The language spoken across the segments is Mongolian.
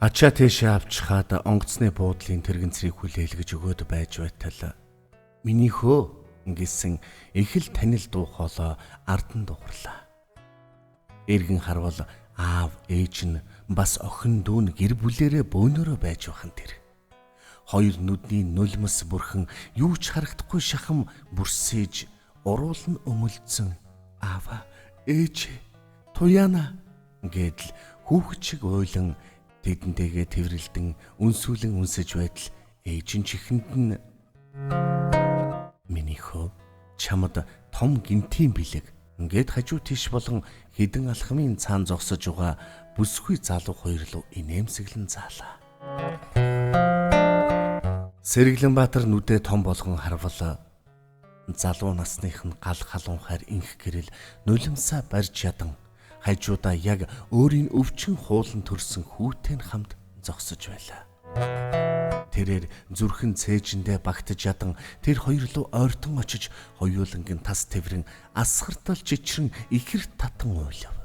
Ачаа тийшээ авчихад онгоцны буудлын тэрэгцрийг хүлээлгэж өгөөд байж байтал миний хөө гэсэн их л танил дуу хоолой ард нь дугарлаа. Эргэн харвал аав ээж нь бас охин дүү нь гэр бүлээрээ бөөнөрөө байж бахан тэр. Хоёр нүдний нулимс бүрхэн юу ч харагдахгүй шахам бүрсэж уруулн өмөлдсөн аава ээж туяана гэдэл хүүхэд шиг ойлон тэдэнтэйгээ тэрвэрлдэн үнсүүлэн үнсэж байтал ээж нь чихэнд нь миний хөө чамд том гинтийн бэлэг ингээд хажуу тийш болон хідэн алхмын цаан зогсож байгаа бүсгүй залуу хоёр руу инээмсэглэн заалаа. Сэргэлэнбаатар нүдээ том болгон харвал залуу насных нь гал халуунхаар инх гэрэл нулимсаа барьж ядан хажуудаа яг өөрийн өвчин хуулан төрсөн хүүтэй нь хамт зогсож байлаа. Тэрээр зүрхэн цээжиндээ багтаж ядан тэр хоёр руу ойртон очиж хоёулангийн тас тэврэн асгартал чичрэн ихэр татан уйлав.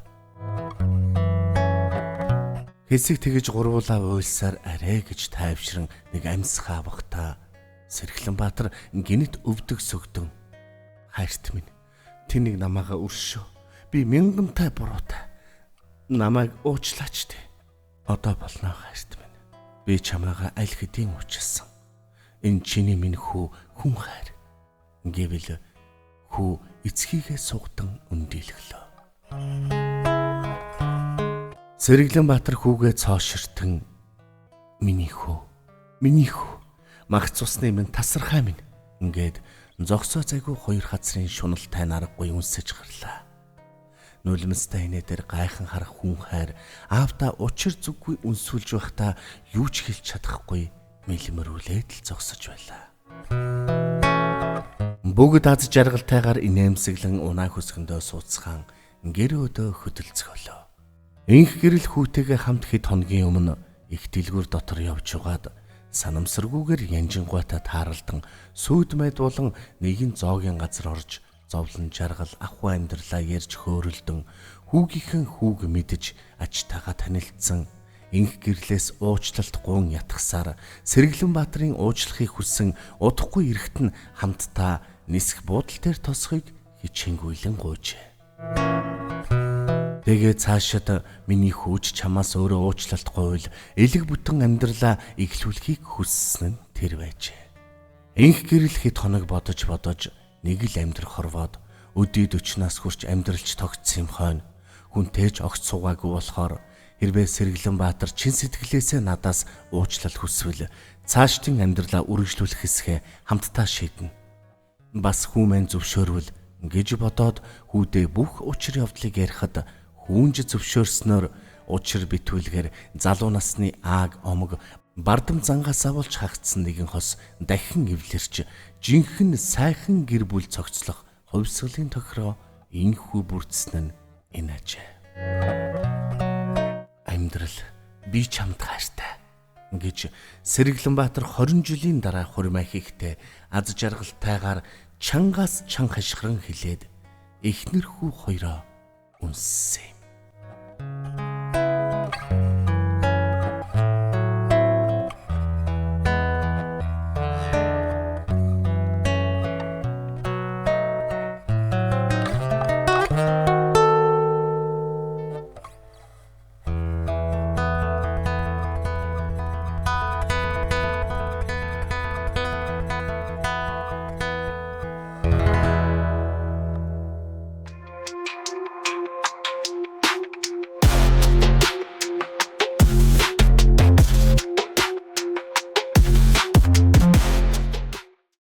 Хэсэг тэгж гурвуулаа уйлсаар арай гэж тайвшран нэг амьсгаа багтаа Сэргэлэнбаатар гинэт өвдөг сөгдөн хайрт минь тэнийг намаага өршөө. Би мянгантай буруутай. Намайг уучлаач те. Одоо болно хайрт минь. Би чамаага аль хэдийн уучлсан. Энэ чиний минь хүү хүн хайр. Гэвэл хүү эцгийгээ сугдан өндийлглөө. Сэргэлэнбаатар хүүгээ цооширтэн миний хүү магц усны минь тасархай минь ингээд зогсоо зайгүй хоёр хацрын шуналтай наргагүй үнсэж гарлаа. Нулимстай инээ дээр гайхан харах хүн хайр аавда учир зүггүй үнсүүлж байхдаа юу ч хэлж чадахгүй мэлмэрүүлээд л зогсож байлаа. Бүгд аз жаргалтайгаар инээмсэглэн унаа хөсгөндөө сууцхан гэр өдөө хөдөлцгөлөө. Инх гэрэл хүүтэйгээ хамт хэд хоногийн өмнө их дэлгүүр дотор явж угаад санамсаргүйгээр янжингуйтай тааралдан сүйд майд болон нэгэн зоогийн газар орж зовлон жаргал ахуй амьдралаа ярьж хөөрөлдөн хүүгийнхэн хүүг мэдж ачтайгаа танилцсан инх гэрлээс уучлалт гуун ятгсаар Сэргэлэнбаатарын уучлахыг хүссэн удахгүй эрэхт нь хамтдаа нисэх буудал дээр тосхийг хичээнгүйлэн гуйжээ. Тэгээ цаашид миний хүүч чамаас өөрөө уучлалт гуйвал элэг бүтэн амьдралаа эхлүүлэхийг хүссэн нь тэр байжээ. Инх гэрэл хэд хоног бодож нэг л амьдрах хорвоод өдий 40-наас хүрч амьдралч тогтсон юм хойно хүнтэйж огт суугаагүй болохоор хэрвээ Сэргэлэнбаатар чин сэтгэлээсээ надаас уучлал хүсвэл цаашдын амьдралаа үргэлжлүүлэх хэсгээ хамтдаа шийднэ. Бас хүмэн зөвшөөрвөл гэж бодоод хүүдээ бүх учир явдлыг ярихад хүүнж зөвшөөрснөөр учир битүүлгээр залуу насны ааг омог бардам зангаас авалж хагцсан нэгэн хос дахин эвлэрч жинхэнэ сайхан гэр бүл цогцлох хувьсгалын тохироо энхүү бүрдсэн нь энэ ажээ. Амьдрал би чамд хайртай гэж Сэргэлэнбаатар 20 жилийн дараа хурмаа хийхдээ аз жаргалтайгаар чангаас чанга хашгиран хэлээд эхнэр хүү хоёроо үнссэн.